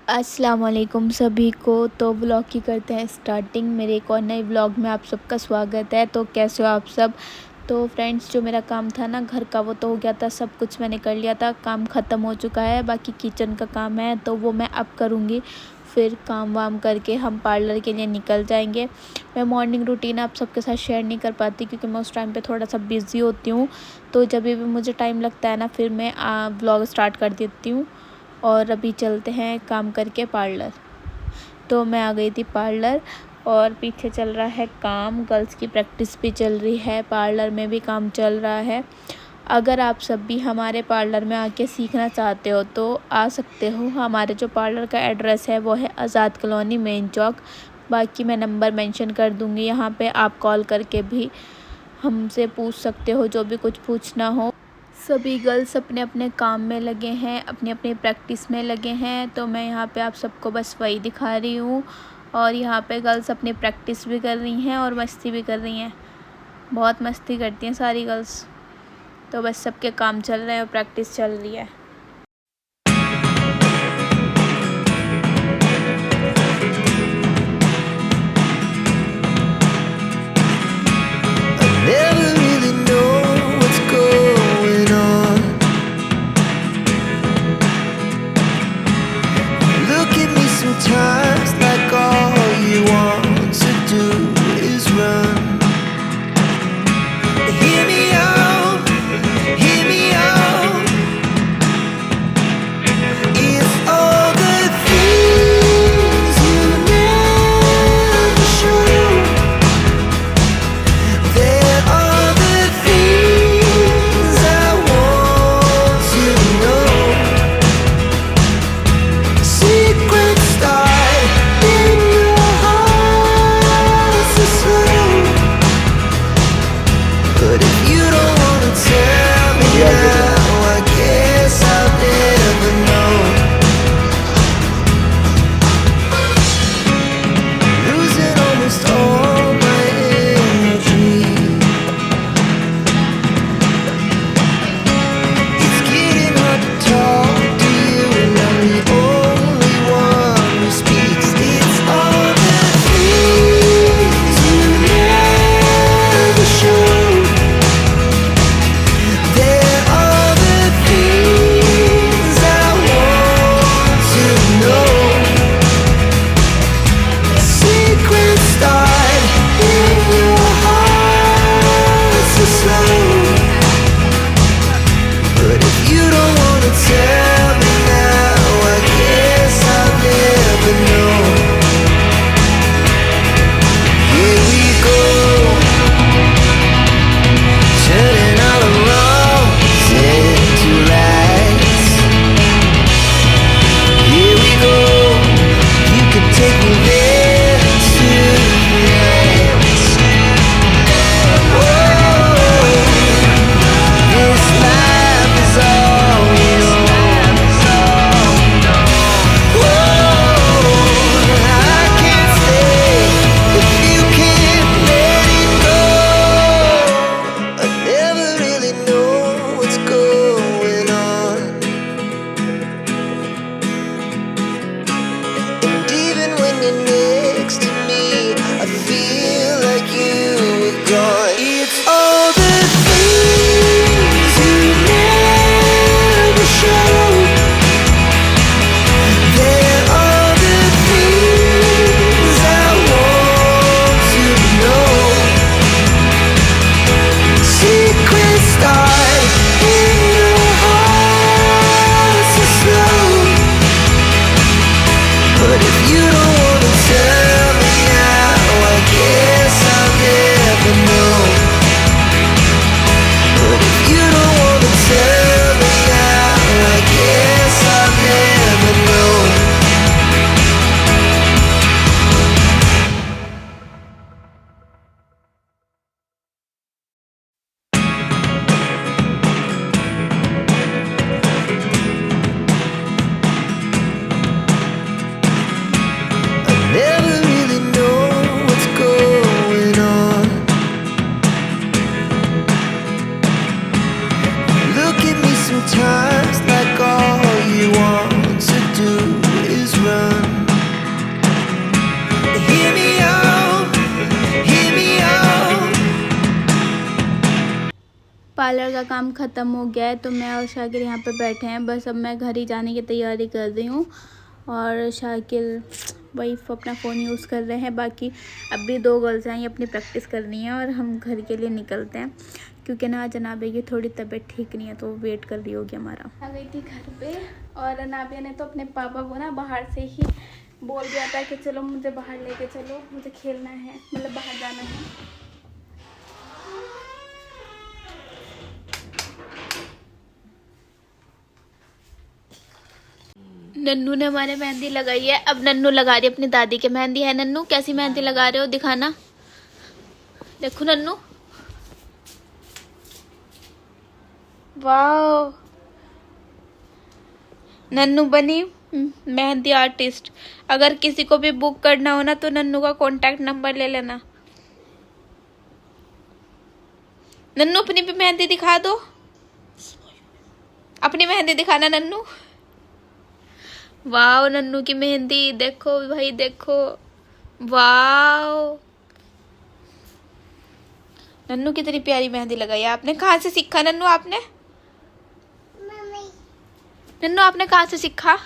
अस्सलाम वालेकुम सभी को। तो व्लॉग की करते हैं स्टार्टिंग। मेरे एक और नए व्लॉग में आप सबका स्वागत है। तो कैसे हो आप सब। तो फ्रेंड्स, जो मेरा काम था ना घर का, वो तो हो गया था, सब कुछ मैंने कर लिया था, काम ख़त्म हो चुका है। बाकी किचन का काम है तो वो मैं अब करूँगी। फिर काम वाम करके हम पार्लर के लिए निकल जाएंगे। मैं मॉर्निंग रूटीन आप सबके साथ शेयर नहीं कर पाती क्योंकि मैं उस टाइम पे थोड़ा सा बिज़ी होती हूँ। तो जब भी मुझे टाइम लगता है ना, फिर मैं व्लॉग स्टार्ट कर देती हूँ। और अभी चलते हैं काम करके पार्लर। तो मैं आ गई थी पार्लर और पीछे चल रहा है काम, गर्ल्स की प्रैक्टिस भी चल रही है, पार्लर में भी काम चल रहा है। अगर आप सब भी हमारे पार्लर में आके सीखना चाहते हो तो आ सकते हो। हमारे जो पार्लर का एड्रेस है वो है आज़ाद कॉलोनी, मेन चौक। बाकी मैं नंबर मेंशन कर दूँगी, यहाँ पे आप कॉल करके भी हमसे पूछ सकते हो जो भी कुछ पूछना हो। सभी गर्ल्स अपने अपने काम में लगे हैं, अपनी अपनी प्रैक्टिस में लगे हैं। तो मैं यहाँ पे आप सबको बस वही दिखा रही हूँ। और यहाँ पे गर्ल्स अपनी प्रैक्टिस भी कर रही हैं और मस्ती भी कर रही हैं। बहुत मस्ती करती हैं सारी गर्ल्स। तो बस सबके काम चल रहे हैं और प्रैक्टिस चल रही है। Never really know what's going on. Look at me sometimes like all you want to do is run. Hear me out, hear me out. is run. Hear me out, hear me out. Parlour का काम ख़त्म हो गया है तो मैं और शाकिल यहाँ पे बैठे हैं। बस अब मैं घर ही जाने की तैयारी कर रही हूँ और शाकिल वही अपना फ़ोन यूज़ कर रहे हैं। बाकी अभी 2 गर्ल्स हैं, ये अपनी प्रैक्टिस करनी है और हम घर के लिए निकलते हैं क्योंकि ना अनाबिया की थोड़ी तबीयत ठीक नहीं है तो वो वेट कर रही होगी हमारा। आ गई थी घर पे और अनाबिया ने तो अपने पापा को ना बाहर से ही बोल दिया था कि चलो मुझे बाहर लेके चलो, मुझे खेलना है, मतलब बाहर जाना है। नन्नू ने हमारे मेहंदी लगाई है। अब नन्नू लगा रही है अपनी दादी के मेहंदी। है नन्नू, कैसी मेहंदी लगा रहे हो, दिखाना। देखो नन्नू, वाह, नन्नू बनी मेहंदी आर्टिस्ट। अगर किसी को भी बुक करना हो ना तो नन्नू का कांटेक्ट नंबर ले लेना। नन्नू अपनी भी मेहंदी दिखा दो, अपनी मेहंदी दिखाना नन्नू। वाह नन्नू की मेहंदी देखो भाई, देखो, वाह नन्नू कितनी प्यारी मेहंदी लगाई है आपने। कहाँ से सीखा नन्नू आपने? नन्नू आपने कहाँ से सीखा?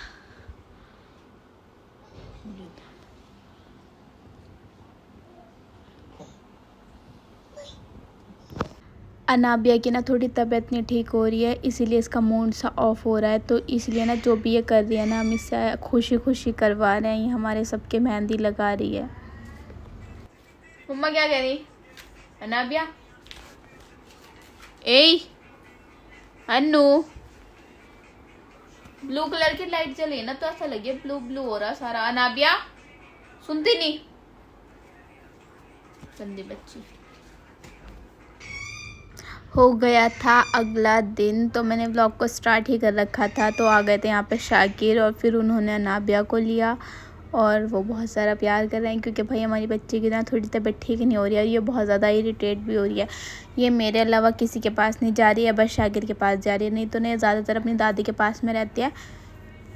अनाबिया की ना थोड़ी तबीयत नहीं ठीक हो रही है, इसीलिए इसका मूड सा ऑफ हो रहा है। तो इसलिए ना जो भी ये कर रही है ना, हम इससे खुशी खुशी करवा रहे हैं। ये हमारे सबके मेहंदी लगा रही है। मम्मा क्या कह रही? अनाबिया, ए अन्नू, ब्लू कलर की लाइट जली ना तो ऐसा लगे ब्लू ब्लू हो रहा सारा। अनाबिया सुनती नहीं, गंदी बच्ची। हो गया था अगला दिन तो मैंने व्लॉग को स्टार्ट ही कर रखा था। तो आ गए थे यहाँ पे शाकिर और फिर उन्होंने अनाबिया को लिया और वो बहुत सारा प्यार कर रहे हैं क्योंकि भाई हमारी बच्ची की ना थोड़ी तबीयत ठीक नहीं हो रही है और ये बहुत ज़्यादा इरिटेट भी हो रही है। ये मेरे अलावा किसी के पास नहीं जा रही है, बस शाकिर के पास जा रही है, नहीं तो नहीं ज़्यादातर अपनी दादी के पास में रहती है।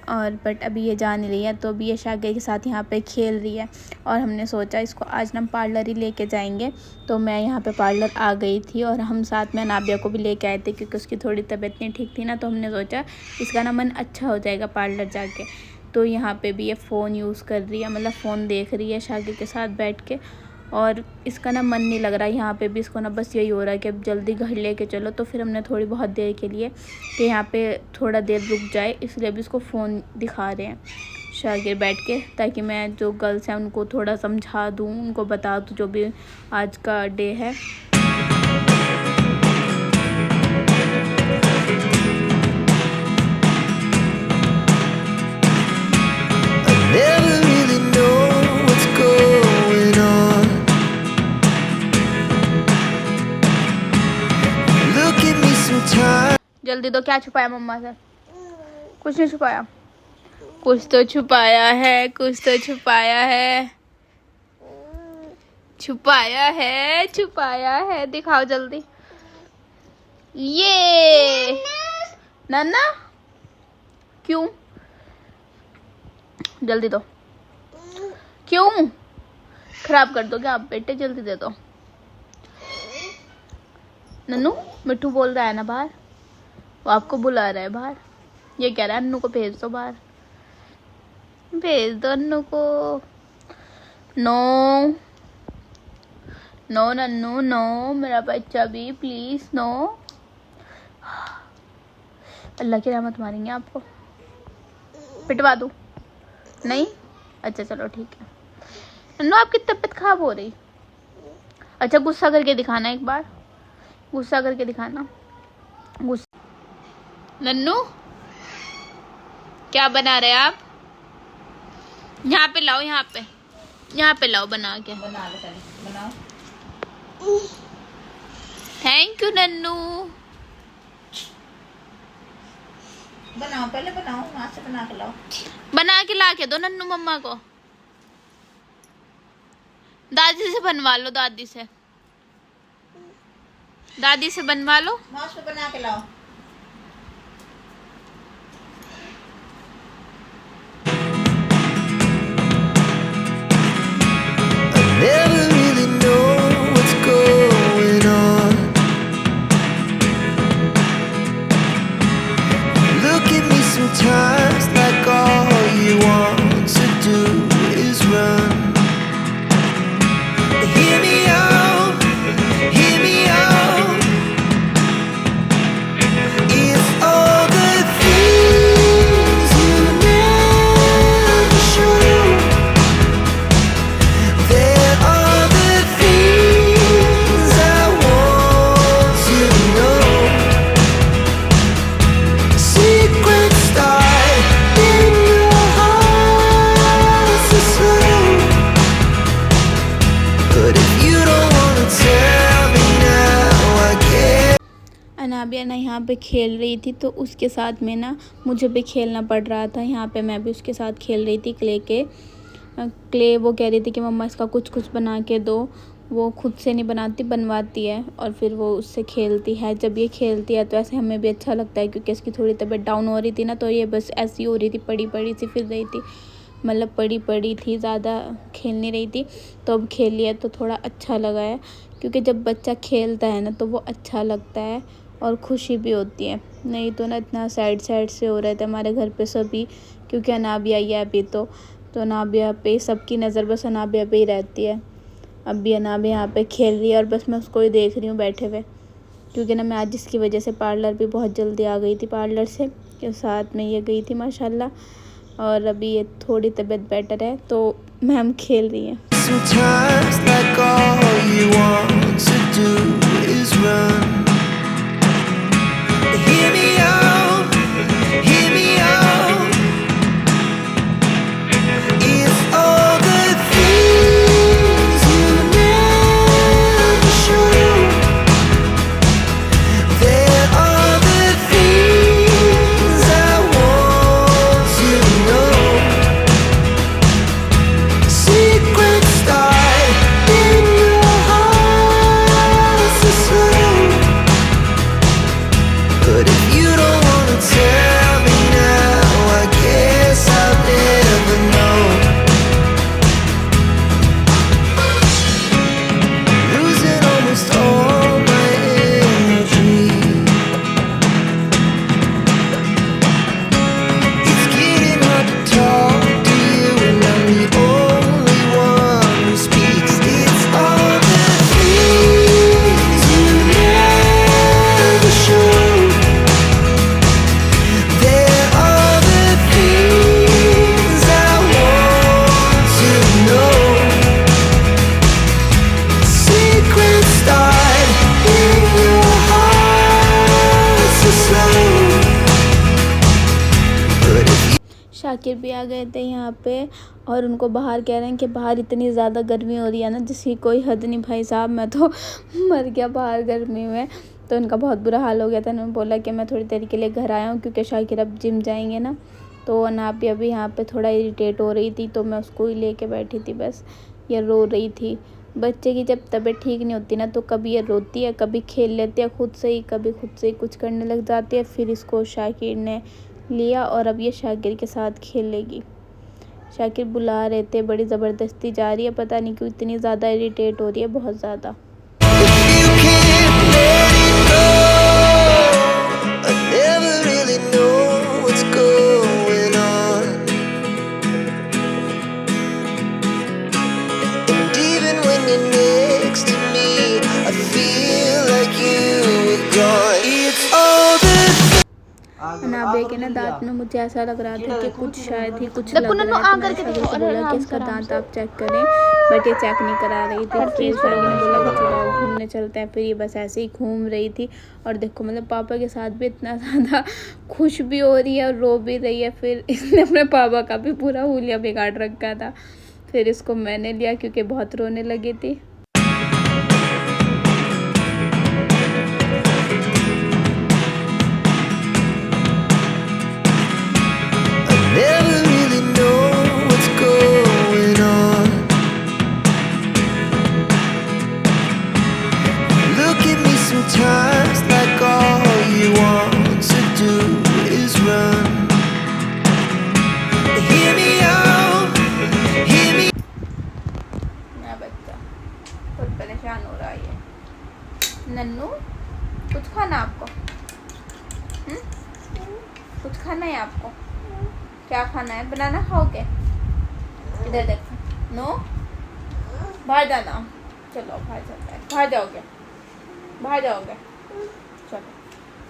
और बट अभी ये जा नहीं रही है तो अभी ये शाकिर के साथ यहाँ पे खेल रही है और हमने सोचा इसको आज ना पार्लर ही लेके जाएंगे। तो मैं यहाँ पे पार्लर आ गई थी और हम साथ में अनाबिया को भी लेके आए थे क्योंकि उसकी थोड़ी तबीयत नहीं ठीक थी ना, तो हमने सोचा इसका ना मन अच्छा हो जाएगा पार्लर जाके। तो यहाँ पे भी ये फ़ोन यूज़ कर रही है, मतलब फ़ोन देख रही है शाकिर के साथ बैठ के और इसका ना मन नहीं लग रहा है। यहाँ पे भी इसको ना बस यही हो रहा है कि अब जल्दी घर लेके चलो। तो फिर हमने थोड़ी बहुत देर के लिए कि यहाँ पे थोड़ा देर रुक जाए, इसलिए भी इसको फ़ोन दिखा रहे हैं शाकिर बैठ के, ताकि मैं जो गर्ल्स हैं उनको थोड़ा समझा दूँ, उनको बता दूँ जो भी आज का डे है। Never really know what's going on. Look at me sometimes. जल्दी दो, क्या छुपाया मम्मा से? कुछ नहीं छुपाया, कुछ तो छुपाया है, कुछ तो छुपाया है, छुपाया है, छुपाया है, दिखाओ जल्दी। ये नन्ना क्यों? जल्दी दो, क्यों खराब कर दोगे आप बेटे? जल्दी दे दो। नन्नू मिट्टू बोल रहा है ना बाहर, वो आपको बुला रहा है बाहर। ये कह रहा है अन्नू को भेज दो बाहर, भेज दो अन्नू को। नो नो नन्नू नो, मेरा बच्चा भी प्लीज नो। अल्लाह की रहमत मारेंगे आपको, पिटवा दूँ? नहीं, अच्छा चलो ठीक है। नन्नू आपकी तबीयत खराब हो रही? अच्छा गुस्सा करके दिखाना, एक बार गुस्सा करके दिखाना, गुस्सा। नन्नू क्या बना रहे आप? यहाँ पे लाओ, यहाँ पे लाओ, बना के बनाओ। Thank you Nannu. बनाओ, पहले बनाओ, वहां से बना के लाओ। बना के ला के दो नन्नू मम्मा को। दादी से बनवा लो, दादी से बनवा लो। माउस पे बना के लाओ। अनाबिया ना यहाँ पे खेल रही थी, तो उसके साथ में ना मुझे भी खेलना पड़ रहा था। यहाँ पे मैं भी उसके साथ खेल रही थी क्ले। वो कह रही थी कि मम्मा इसका कुछ कुछ बना के दो। वो खुद से नहीं बनाती, बनवाती है और फिर वो उससे खेलती है। जब ये खेलती है तो ऐसे हमें भी अच्छा लगता है, क्योंकि इसकी थोड़ी तबीयत डाउन हो रही थी ना, तो ये बस ऐसी हो रही थी, पड़ी पड़ी सी फिर रही थी, मतलब पड़ी पड़ी थी, ज़्यादा खेल नहीं रही थी। तो अब खेल लिया तो थोड़ा अच्छा लगा है, क्योंकि जब बच्चा खेलता है ना तो वो अच्छा लगता है और खुशी भी होती है। नहीं तो ना इतना साइड साइड से हो रहे थे हमारे घर पे सभी, क्योंकि अनाबिया आई है अभी तो अनाबिया पे सबकी नज़र बस अनाबिया पे ही रहती है। अब भी अनाबिया यहाँ पे खेल रही है और बस मैं उसको ही देख रही हूँ बैठे हुए, क्योंकि ना मैं आज इसकी वजह से पार्लर भी बहुत जल्दी आ गई थी, पार्लर से के साथ में ये गई थी माशाल्लाह। और अभी ये थोड़ी तबीयत बेटर है, तो मैम खेल रही है। Sometimes like all you want to do is run. Hear me out, hear me out. It's all the things you never show. There are the things I want to know. Secrets start in your heart so slow. But if you don't wanna tell me now, I guess I'll never know. Losing almost all my energy. It's getting hard to talk to you, and I'm the only one who speaks. It's all the things you never show. There are the things I want to know. Secrets start in your heart so slow. But if Shakir भी आ गए थे यहाँ पे, और उनको बाहर कह रहे हैं कि बाहर इतनी ज़्यादा गर्मी हो रही है ना, जिसकी कोई हद नहीं भाई साहब, मैं तो मर गया बाहर गर्मी में। तो उनका बहुत बुरा हाल हो गया था। उन्होंने बोला कि मैं थोड़ी देर के लिए घर आया हूँ, क्योंकि शाकिर अब जिम जाएंगे ना। तो अनाबिया भी यहाँ पे थोड़ा इरिटेट हो रही थी, तो मैं उसको ही लेके बैठी थी बस। ये रो रही थी। बच्चे की जब तबीयत ठीक नहीं होती ना, तो कभी ये रोती है, कभी खेल लेती है खुद से ही, कभी खुद से ही कुछ करने लग जाती है। फिर इसको शाकिर ने लिया और अब ये शाकिर के साथ खेलेगी। शाकिर बुला रहे थे, बड़ी ज़बरदस्ती जा रही है, पता नहीं क्यों इतनी ज़्यादा इरिटेट हो रही है, बहुत ज़्यादा। you can't let it go, I never really know what's going on. And even when you're next to me, I feel like you were gone. It's all the Anabia के ना दांत में मुझे ऐसा लग रहा था कि कुछ शायद ही कुछ लग रहा है, तो मैंने शाकिर को बोला कि इसका दांत आप चेक करें, बट ये चेक नहीं करा रही थी। फिर शाकिर ने बोला कि चलो घूमने चलते हैं। फिर ये बस ऐसे ही घूम रही थी, और देखो मतलब पापा के साथ भी इतना ज़्यादा खुश भी हो रही है और रो भी रही है। फिर इसने अपने पापा का भी पूरा हुलिया बिगाड़ रखा था। फिर इसको मैंने लिया, क्योंकि बहुत रोने लगी थी। never really know what's going on. Look at me sometimes like all you want to do is run. Hear me out, hear me. मेरा बच्चा बहुत परेशान हो रहा है। नन्नू, कुछ खाना आपको? कुछ खाना है आपको? क्या खाना है? बनाना खाओगे? इधर देखो। नो, बाहर जाना। चलो बाहर चलते हैं। बाहर जाओगे? बाहर जाओगे? चलो।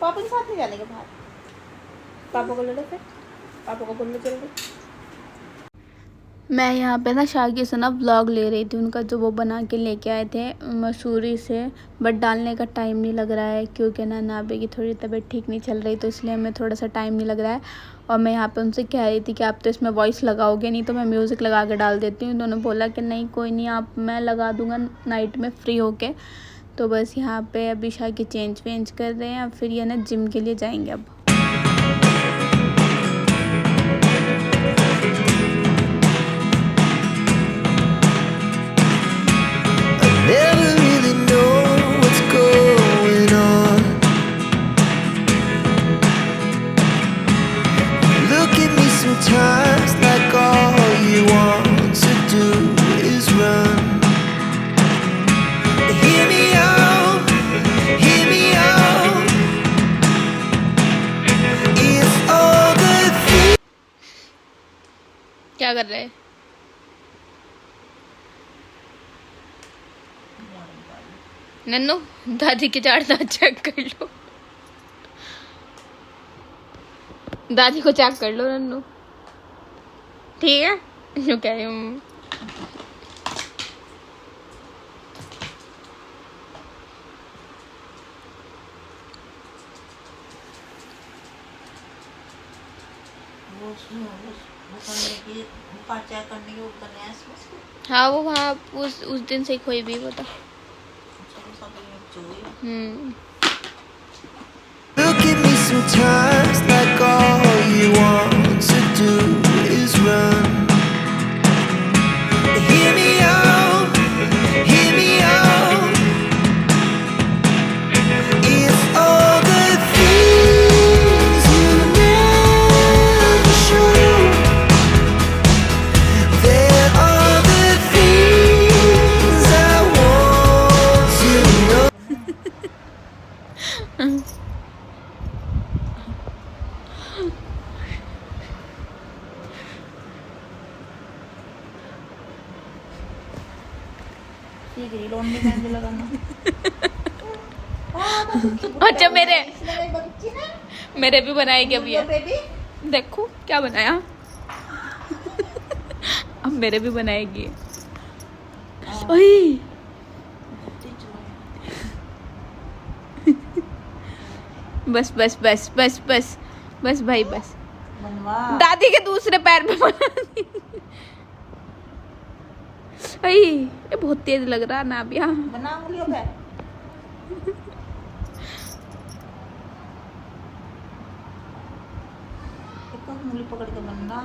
पापा के साथ नहीं जाने के बाहर? पापा को ले लो फिर। पापा को बोल लो जल्दी। मैं यहाँ पे ना शाकिर से ना व्लॉग ले रही थी उनका, जो वो बना के लेके आए थे मसूरी से, बट डालने का टाइम नहीं लग रहा है, क्योंकि ना नाबे की थोड़ी तबीयत ठीक नहीं चल रही, तो इसलिए हमें थोड़ा सा टाइम नहीं लग रहा है। और मैं यहाँ पे उनसे कह रही थी कि आप तो इसमें वॉइस लगाओगे नहीं, तो मैं म्यूज़िक लगा के डाल देती हूँ। उन्होंने बोला कि नहीं कोई नहीं, आप मैं लगा दूँगा नाइट में फ्री होके। तो बस यहाँ पे अभी शाकी चेंज वेंज कर रहे हैं, फिर ये ना जिम के लिए जाएंगे अब। Never really know what's going on. Look at me sometimes like all you want to do is run. Hear me out, hear me out. It's all the things. क्या कर रहे हैं? नन्नू दादी के चार दांत चेक कर लो, दादी को चेक कर लो नन्नू, ठीक है? जो कह रही हूँ करने के ऊपर है इसमें। हाँ वो वहाँ उस दिन से खोई भी बता। Look at me sometimes like all you want to do is run. Hear me out, hear me out. It's all the things you never show. There are the things I want to know. सीख रही loan में मेहंदी लगाना। अच्छा मेरे बच्ची ना मेरे भी बनाएगी अभी वीडियो पे भी देखो क्या बनाया। अब मेरे भी बनाएगी। ओए बस बस बस बस बस बस भाई बस, बनवा दादी के दूसरे पैर पे बना दी। अई ये बहुत तेज लग रहा ना अब यहाँ। बना उंगलियों पे। एक उंगली पकड़ के बनना।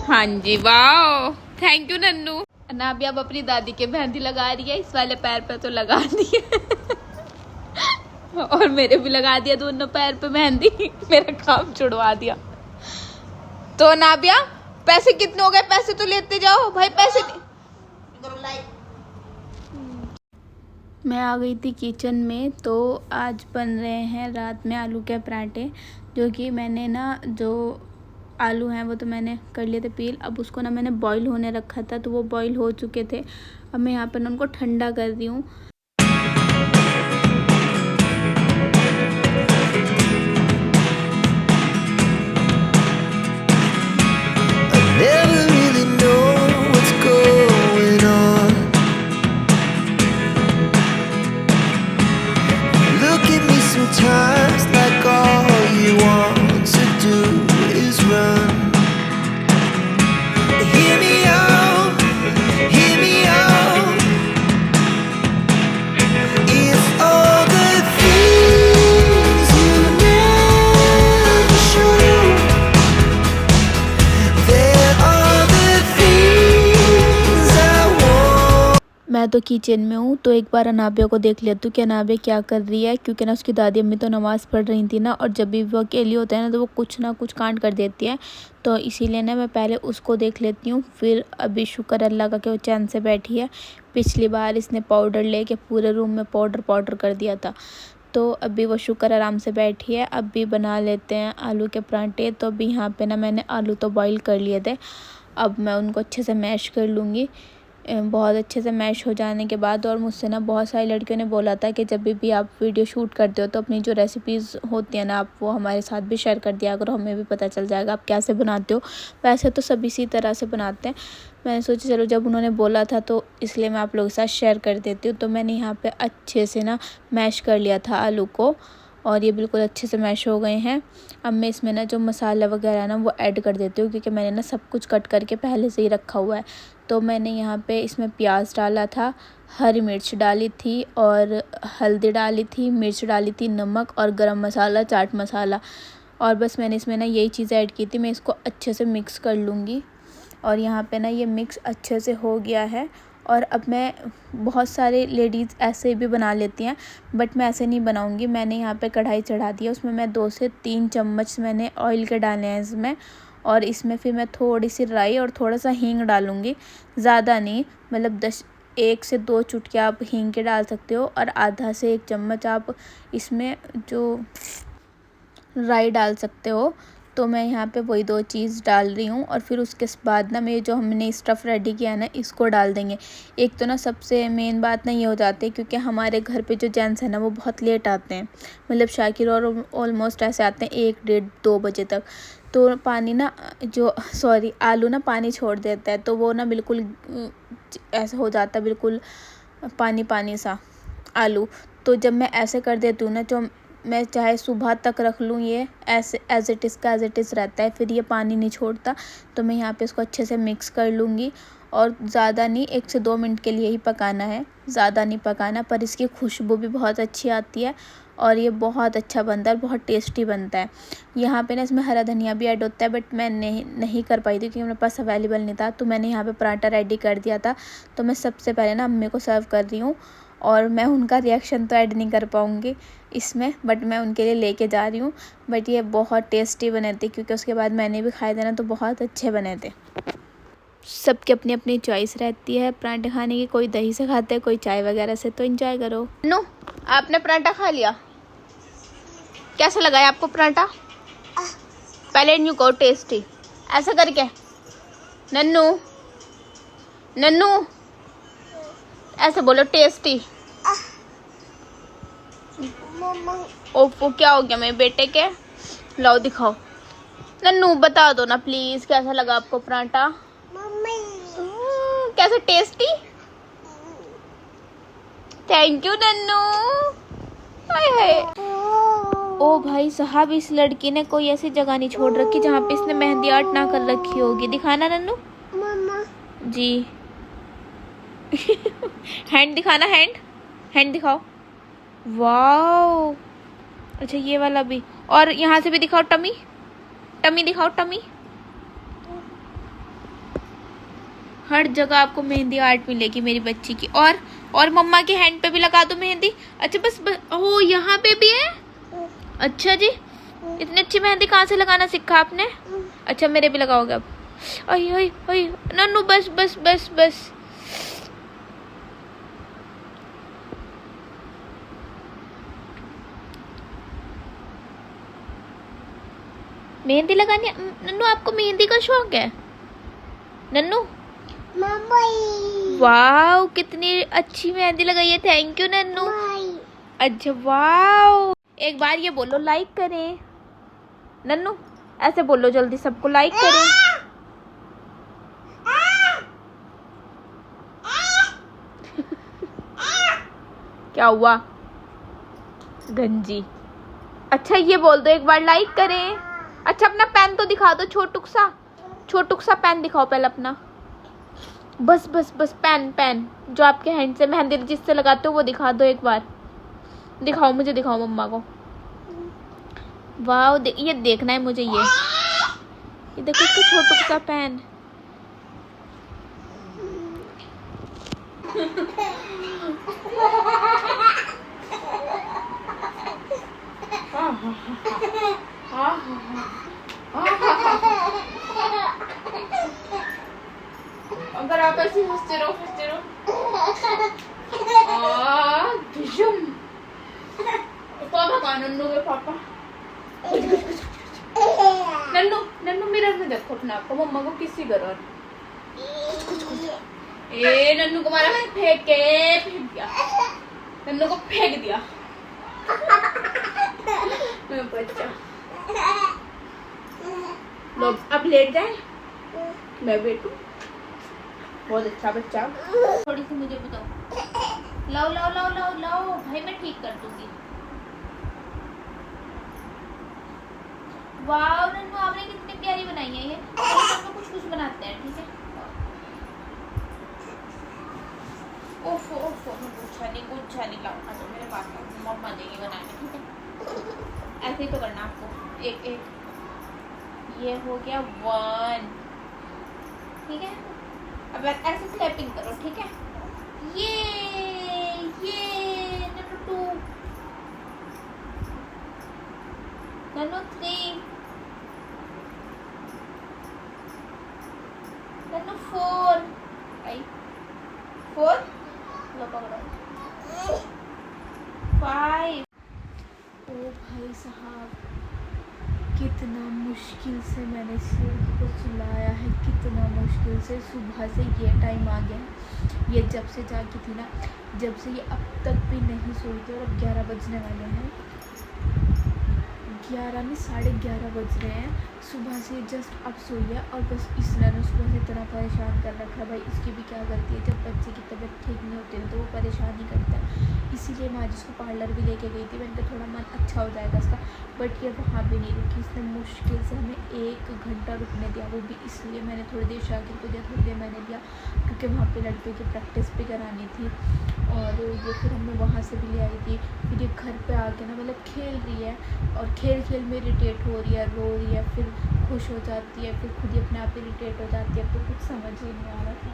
हाँ जी वाह थैंक यू नन्नू। ना भी अब अपनी दादी के मेहंदी लगा रही है, इस वाले पैर पे तो लगा दी है और मेरे भी लगा दिया दोनों पैर पे मेहंदी। मेरा काम छुड़वा दिया। तो नाबिया पैसे कितने हो गए? पैसे तो लेते जाओ भाई, पैसे मैं आ गई थी किचन में। तो आज बन रहे हैं रात में आलू के पराठे, जो कि मैंने ना जो आलू हैं वो तो मैंने कर लिए थे पील। अब उसको ना मैंने बॉईल होने रखा था, तो वो बॉईल हो चुके थे। अब मैं यहाँ पर ना उनको ठंडा कर रही हूँ। Never really know what's going on. Look at me sometimes like all you want to do is run. Hear me out, hear me out. It's all the things you never show. There are the things I want. मैं तो kitchen में हूँ, तो एक बार अनाबिया को देख लेती हूँ कि अनाबिया क्या कर रही है। क्योंकि ना उसकी दादी अम्मी तो नमाज़ पढ़ रही थी ना, और जब भी वो अकेली होता है ना तो वो कुछ ना कुछ कांड कर देती है। तो इसीलिए ना मैं पहले उसको देख लेती हूँ। फिर अभी शुक्र अल्लाह का कि वो चैन से बैठी है। पिछली बार इसने पाउडर लेके पूरे रूम में पाउडर कर दिया था। तो अभी वो शुक्र आराम से बैठी है। अब भी बना लेते हैं आलू के पराठे। तो अभी यहाँ पे ना मैंने आलू तो बॉईल कर लिए थे, अब मैं उनको अच्छे से मैश कर लूँगी। बहुत अच्छे से मैश हो जाने के बाद, और मुझसे ना बहुत सारी लड़कियों ने बोला था कि जब भी आप वीडियो शूट करते हो तो अपनी जो रेसिपीज़ होती हैं ना, आप वो हमारे साथ भी शेयर कर दिया करो, हमें भी पता चल जाएगा आप कैसे बनाते हो। वैसे तो सब इसी तरह से बनाते हैं। मैंने सोचा चलो जब उन्होंने बोला था तो इसलिए मैं आप लोगों के साथ शेयर कर देती हूँ। तो मैंने यहाँ पे अच्छे से ना मैश कर लिया था आलू को, और ये बिल्कुल अच्छे से मैश हो गए हैं। अब मैं इसमें ना जो मसाला वगैरह ना वो ऐड कर देती हूँ, क्योंकि मैंने ना सब कुछ कट करके पहले से ही रखा हुआ है। तो मैंने यहाँ पे इसमें प्याज डाला था, हरी मिर्च डाली थी और हल्दी डाली थी, मिर्च डाली थी, नमक और गरम मसाला, चाट मसाला, और बस मैंने इसमें ना यही चीज़ें ऐड की थी। मैं इसको अच्छे से मिक्स कर लूँगी। और यहाँ पे ना ये मिक्स अच्छे से हो गया है। और अब मैं, बहुत सारे लेडीज़ ऐसे भी बना लेती हैं, बट मैं ऐसे नहीं बनाऊँगी। मैंने यहाँ पे कढ़ाई चढ़ा दी है, उसमें मैं 2 से 3 चम्मच मैंने ऑयल के डाले हैं इसमें। और इसमें फिर मैं थोड़ी सी राई और थोड़ा सा हींग डालूँगी, ज़्यादा नहीं, मतलब 1 से 2 चुटकी आप हींग के डाल सकते हो, और आधा से 1 चम्मच आप इसमें जो राई डाल सकते हो। तो मैं यहाँ पे वही 2 चीज़ डाल रही हूँ। और फिर उसके बाद ना मैं जो हमने स्टफ़ रेडी किया है ना, इसको डाल देंगे। एक तो ना सबसे मेन बात ना ये हो जाती है, क्योंकि हमारे घर पे जो जेंट्स हैं ना वो बहुत लेट आते हैं, मतलब शाकिर और ऑलमोस्ट ऐसे आते हैं 1, 1:30, 2 बजे तक। तो पानी ना आलू ना पानी छोड़ देता है, तो वो ना बिल्कुल ऐसा हो जाता है, बिल्कुल पानी पानी सा आलू। तो जब मैं ऐसे कर देती हूँ ना, जो मैं चाहे सुबह तक रख लूँ, ये ऐसे एज़ इट इज़ रहता है, फिर ये पानी नहीं छोड़ता। तो मैं यहाँ पे इसको अच्छे से मिक्स कर लूँगी। और ज़्यादा नहीं, 1 से 2 मिनट के लिए ही पकाना है, ज़्यादा नहीं पकाना, पर इसकी खुशबू भी बहुत अच्छी आती है और ये बहुत अच्छा बनता है और बहुत टेस्टी बनता है। यहाँ पे ना इसमें हरा धनिया भी ऐड होता है, बट मैं नहीं कर पाई थी क्योंकि मेरे पास अवेलेबल नहीं था। तो मैंने यहाँ पे पराठा रेडी कर दिया था। तो मैं सबसे पहले ना अम्मी को सर्व कर रही हूँ, और मैं उनका रिएक्शन तो ऐड नहीं कर पाऊँगी इसमें, बट मैं उनके लिए लेके जा रही हूँ। बट ये बहुत टेस्टी बने थे, क्योंकि उसके बाद मैंने भी खाए थे ना, तो बहुत अच्छे बने थे। सबकी अपनी अपनी चॉइस रहती है पराठे खाने की, कोई दही से खाते हैं, कोई चाय वगैरह से, तो एंजॉय करो। नो, आपने पराठा खा लिया, कैसा लगा है आपको पराठा? पहले न्यू को टेस्टी ऐसा करके, नन्नू नन्नू ऐसे बोलो, टेस्टी। ओफो, क्या हो गया मेरे बेटे के? लाओ दिखाओ, नन्नू बता दो ना प्लीज, कैसा लगा आपको पराठा? कैसे tasty? Thank you Nannu. Hi hi. ओ भाई साहब, इस लड़की ने कोई ऐसी जगह नहीं छोड़ रखी जहाँ पे इसने मेहंदी आर्ट ना कर रखी होगी। दिखाना नन्नू जी। हैंड दिखाना, हैंड दिखाओ। वाओ, अच्छा ये वाला भी, और यहाँ से भी दिखाओ, टमी दिखाओ, टमी। हर जगह आपको मेहंदी आर्ट मिलेगी मेरी बच्ची की। और मम्मा के हैंड पे भी लगा दो मेहंदी। अच्छा बस ओ, यहाँ पे भी है। अच्छा जी, इतनी अच्छी मेहंदी कहाँ से लगाना सीखा आपने? अच्छा मेरे भी लगाओगे अब? ओए नन्नू, बस बस बस बस। मेहंदी लगानी नन्नू, आपको मेहंदी का शौक है नन्नू? वाओ, कितनी अच्छी मेहंदी लगाई है। Thank you Nannu. अच्छा वाओ, एक बार ये बोलो, लाइक करें नन्नू, ऐसे बोलो जल्दी, सबको लाइक करें। क्या हुआ गंजी? अच्छा ये बोल दो एक बार, लाइक करें। अच्छा अपना पेन तो दिखा दो, छोटुक सा पेन दिखाओ पहले अपना। बस बस बस, पेन जो आपके हैंड से मेहंदी जिससे लगाते हो वो दिखा दो एक बार। दिखाओ मुझे, दिखाओ मम्मा को। वाह, ये देखना है मुझे। ये देखो इसका छोटुक सा पेन। अगर आप ऐसे हंसते रहो नन्नू के पापा। नन्नू मिरर में देखो अपने आप को, मम्मा को किसी करो। ए नन्नू को मारा, फेंक दिया, नन्नू को फेंक दिया बच्चा। लो अब लेट जाए, मैं बैठू। बहुत अच्छा बच्चा। थोड़ी सी मुझे बताओ। लाओ भाई, मैं ठीक कर दूंगी। वाह नन्नू, आपने कितनी प्यारी बनाई है ये। हम लोग कुछ कुछ बनाते हैं, ठीक है। ओफो ओफो, कुछ नहीं लाओ, आ जाओ मेरे पास, मम्मा देंगे बनाने, ठीक है। ऐसे ही तो करना आपको, एक एक। ये हो गया 1, ठीक है। अब ऐसे क्लैपिंग करो, ठीक है। ये नन्नू 2, नन्नू 3, नन्नू 4, आई 4, लो पकड़ो 5। ओ भाई साहब, कितना मुश्किल से मैंने शेर को सुलाया है, कितना मुश्किल से। सुबह से ये टाइम आ गया है, ये जब से जागी थी ना, जब से ये अब तक भी नहीं सोई थी। और अब 11 बजने वाले हैं, 11 नहीं 11:30 बज रहे हैं। सुबह से जस्ट अब सोई है और बस इसने ना सुबह से इतना परेशान कर रखा है। भाई इसकी भी क्या गलती है, जब बच्चे की तबीयत ठीक नहीं होती है तो वो परेशान ही करता है। इसीलिए मैं आज उसको पार्लर भी लेके गई थी, मैंने कहा थोड़ा मन अच्छा हो जाएगा इसका। बट ये वहाँ भी नहीं रुकी, इसने मुश्किल से हमें 1 घंटा रुकने दिया। वो भी इसलिए मैंने थोड़ी देर शाकिर को दिया, थोड़ी देर मैंने दिया, क्योंकि वहाँ पे लड़कियों की प्रैक्टिस भी करानी थी। और ये फिर हमने वहाँ से भी ले आई थी। फिर ये घर पे आके ना मतलब खेल रही है, और खेल खेल में इरिटेट हो रही है, रो रही है, फिर खुश हो जाती है, फिर खुद ही अपने आप इरिटेट हो जाती है। तो कुछ समझ ही नहीं आ रहा था।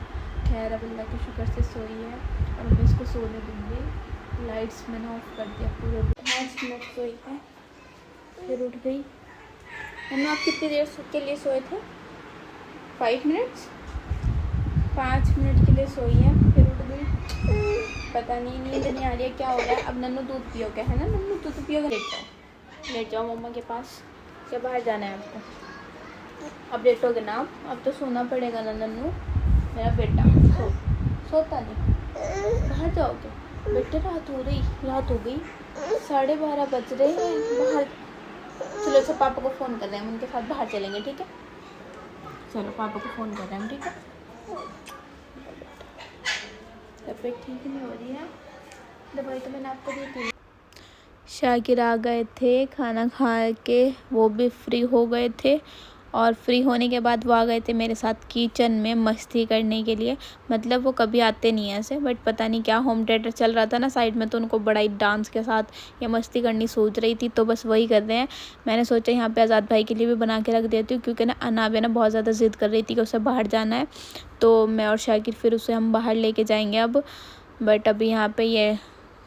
खैर अब अल्लाह के शुक्र से सोई है, और मैं इसको सोने दूँगी। लाइट्स मैंने ऑफ कर दिया पूरे। 5 मिनट सोई है, फिर उठ गई। मैंने आप कितनी देर के लिए सोए थे? 5 मिनट्स, 5 मिनट के लिए सोई है, फिर उठ गई। पता नहीं नींद नहीं आ रही है, क्या हो रहा है। अब नन्नू दूध पियोगे, है ना नन्नू, दूध पियोगे। लेट जाओ मम्मा के पास, क्या बाहर जाना है आपको। अब लेटोगे ना आप, अब तो सोना पड़ेगा ना नन्नू, मेरा बेटा। सोता नहीं, बाहर जाओगे बेटे। रात हो गई, 12:30 बज रहे हैं। बाहर चलो, अच्छा पापा को फ़ोन कर रहे हैं, हम उनके साथ बाहर चलेंगे, ठीक है। चलो पापा को फ़ोन कर रहे हैं हम, ठीक है। तबीयत ठीक नहीं हो रही है, दवाई तो मैंने आपको दी थी। शाकिर आ गए थे खाना खा के, वो भी फ्री हो गए थे। और फ्री होने के बाद वो आ गए थे मेरे साथ किचन में मस्ती करने के लिए। मतलब वो कभी आते नहीं हैं ऐसे, बट पता नहीं क्या होम थिएटर चल रहा था ना साइड में, तो उनको बड़ा ही डांस के साथ या मस्ती करनी सोच रही थी, तो बस वही कर रहे हैं। मैंने सोचा यहाँ पे आज़ाद भाई के लिए भी बना के रख देती हूँ, क्योंकि ना अनाबे ना बहुत ज़्यादा ज़िद कर रही थी कि उसे बाहर जाना है। तो मैं और शाकिर फिर उसे हम बाहर लेके जाएंगे अब। बट अभी यहाँ पे ये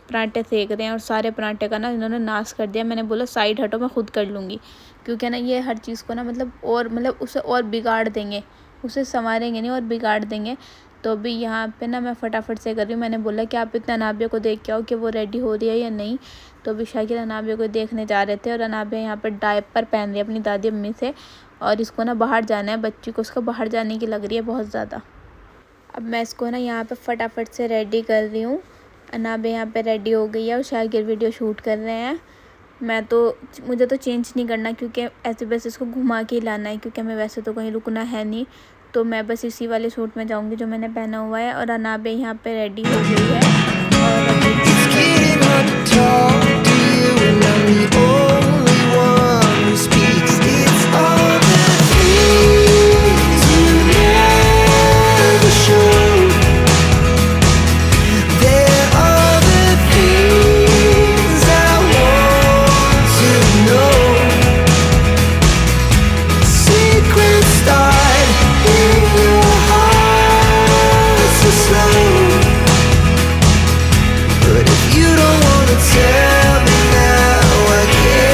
पराठे सेक रहे हैं, और सारे पराठे का ना इन्होंने नाश कर दिया। मैंने बोला साइड हटो, मैं खुद कर लूँगी, क्योंकि ना ये हर चीज़ को ना मतलब उसे और बिगाड़ देंगे, उसे संवारेंगे नहीं और बिगाड़ देंगे। तो अभी यहाँ पे ना मैं फटाफट से कर रही हूँ। मैंने बोला कि आप इतना अनाबिया को देख के आओ कि वो रेडी हो रही है या नहीं। तो अभी शाकिर अनाबिया को देखने जा रहे थे, और अनाबिया यहाँ पर डायपर पहन रही है अपनी दादी अम्मी से, और इसको ना बाहर जाना है। बच्ची को उसका बाहर जाने की लग रही है बहुत ज़्यादा। अब मैं इसको ना यहाँ पे फटाफट से रेडी कर रही हूँ। अनाबिया यहाँ पे रेडी हो गई है, और शाकिर वीडियो शूट कर रहे हैं। मुझे तो चेंज नहीं करना, क्योंकि ऐसे बस इसको घुमा के ही लाना है, क्योंकि हमें वैसे तो कहीं रुकना है नहीं। तो मैं बस इसी वाले सूट में जाऊंगी जो मैंने पहना हुआ है। और अनाबिया यहाँ पे रेडी हो गई है, और It's getting hard to talk to you, and I'm the only one who speaks. It's all the things you never show. There are the things I want to know. Secrets start in your heart so slow. But if you don't wanna tell me now, I can't.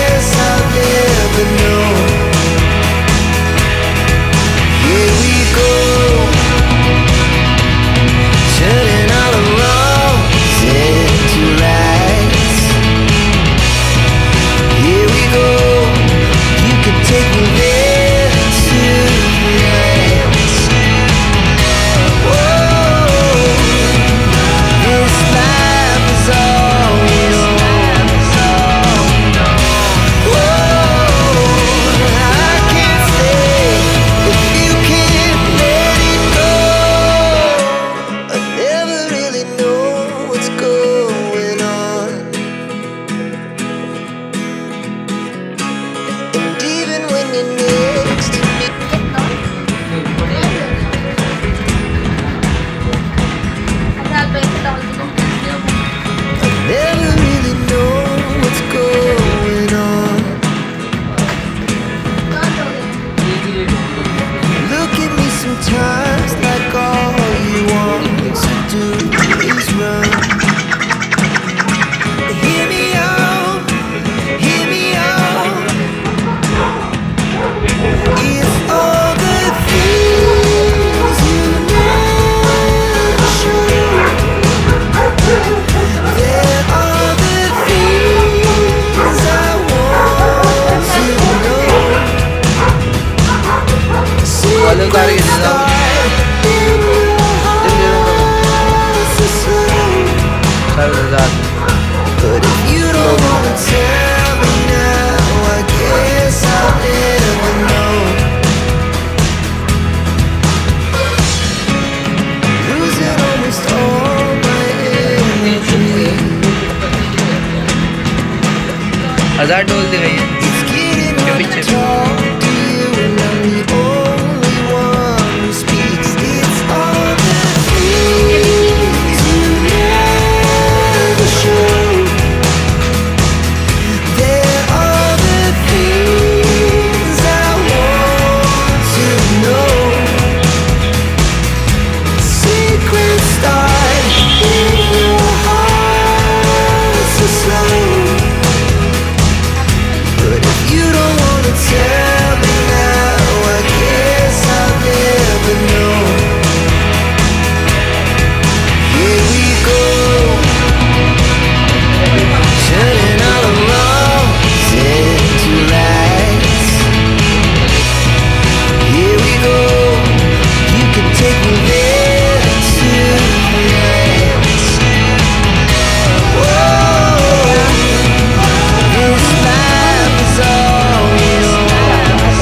पहले उतार के दे दो But if you don't wanna tell me now, I guess I'll never know. Losing almost all my energy. 1000 डोल दे रही है It's getting के hard पीछे to talk to you, and I'm the only one who speaks. It's all the things you never show. There are the things I want to know. Secrets start in your heart so slow. But if you don't wanna tell me now, I guess I'll never know. Here we go, turning all the wrongs into lights. Here we go, you can take me there tonight. Whoa, this life is all yours.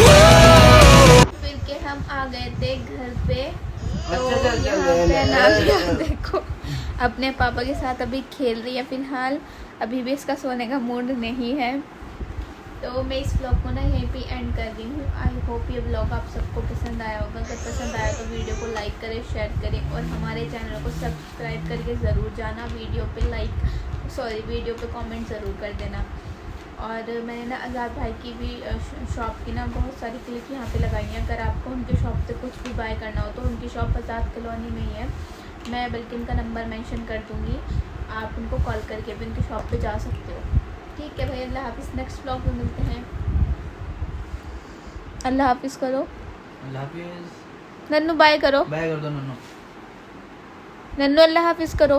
Whoa. फिर के हम आ गए थे घर पे, तो यहाँ पे नादिया देखो अपने पापा के साथ अभी खेल रही है। फिलहाल अभी भी इसका सोने का मूड नहीं है, तो मैं इस ब्लॉग को ना यहीं पे एंड कर रही हूँ। आई होप ये ब्लॉग आप सबको पसंद आया होगा। अगर पसंद आया तो वीडियो को लाइक करें, शेयर करें और हमारे चैनल को सब्सक्राइब करके ज़रूर जाना। वीडियो पे कमेंट ज़रूर कर देना। और मैंने ना आज़ाद भाई की भी शॉप की ना बहुत सारी क्लिप यहाँ पे लगाई हैं। अगर आपको उनके शॉप से कुछ भी बाय करना हो तो उनकी शॉप आज़ाद कॉलोनी में ही है। मैं बल्कि उनका नंबर मेंशन कर दूँगी, आप उनको कॉल करके भी उनकी शॉप पे जा सकते हो। ठीक है भाई, अल्लाह हाफिज़। नेक्स्ट ब्लॉग में मिलते हैं। अल्लाह हाफिज़ करो। अल्लाह हाफिज़। नन्नू बाय करो। बाय कर दो नन्नू। नन्नू अल्लाह हाफिज़ करो।